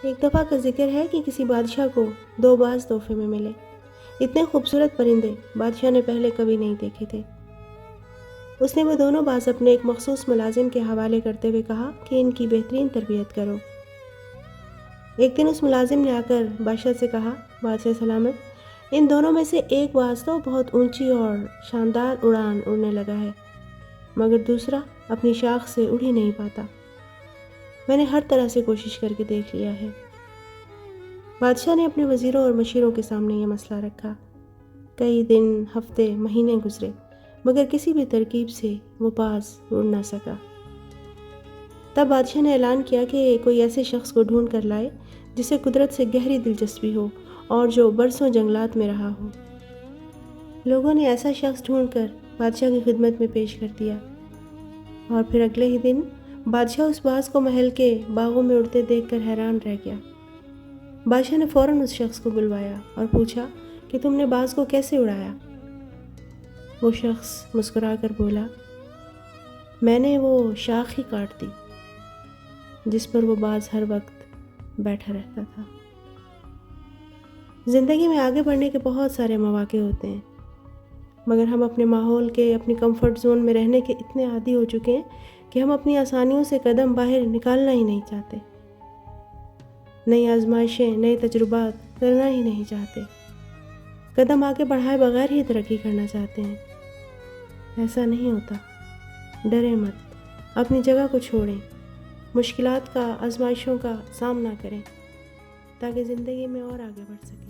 ایک دفعہ کا ذکر ہے کہ کسی بادشاہ کو 2 باز تحفے میں ملے۔ اتنے خوبصورت پرندے بادشاہ نے پہلے کبھی نہیں دیکھے تھے۔ اس نے وہ دونوں باز اپنے ایک مخصوص ملازم کے حوالے کرتے ہوئے کہا کہ ان کی بہترین تربیت کرو۔ ایک دن اس ملازم نے آ کر بادشاہ سے کہا، بادشاہ سلامت، ان دونوں میں سے ایک باز تو بہت اونچی اور شاندار اڑان اڑنے لگا ہے، مگر دوسرا اپنی شاخ سے اڑ ہی نہیں پاتا۔ میں نے ہر طرح سے کوشش کر کے دیکھ لیا ہے۔ بادشاہ نے اپنے وزیروں اور مشیروں کے سامنے یہ مسئلہ رکھا۔ کئی دن، ہفتے، مہینے گزرے، مگر کسی بھی ترکیب سے وہ باز اڑ نہ سکا۔ تب بادشاہ نے اعلان کیا کہ کوئی ایسے شخص کو ڈھونڈ کر لائے جسے قدرت سے گہری دلچسپی ہو اور جو برسوں جنگلات میں رہا ہو۔ لوگوں نے ایسا شخص ڈھونڈ کر بادشاہ کی خدمت میں پیش کر دیا، اور پھر اگلے ہی دن بادشاہ اس باز کو محل کے باغوں میں اڑتے دیکھ کر حیران رہ گیا۔ بادشاہ نے فوراً اس شخص کو بلوایا اور پوچھا کہ تم نے باز کو کیسے اڑایا؟ وہ شخص مسکرا کر بولا، میں نے وہ شاخ ہی کاٹ دی جس پر وہ باز ہر وقت بیٹھا رہتا تھا۔ زندگی میں آگے بڑھنے کے بہت سارے مواقع ہوتے ہیں، مگر ہم اپنے ماحول کے، اپنی کمفرٹ زون میں رہنے کے اتنے عادی ہو چکے ہیں کہ ہم اپنی آسانیوں سے قدم باہر نکالنا ہی نہیں چاہتے۔ نئی آزمائشیں، نئے تجربات کرنا ہی نہیں چاہتے۔ قدم آگے بڑھائے بغیر ہی ترقی کرنا چاہتے ہیں۔ ایسا نہیں ہوتا۔ ڈریں مت، اپنی جگہ کو چھوڑیں، مشکلات کا، آزمائشوں کا سامنا کریں تاکہ زندگی میں اور آگے بڑھ سکیں۔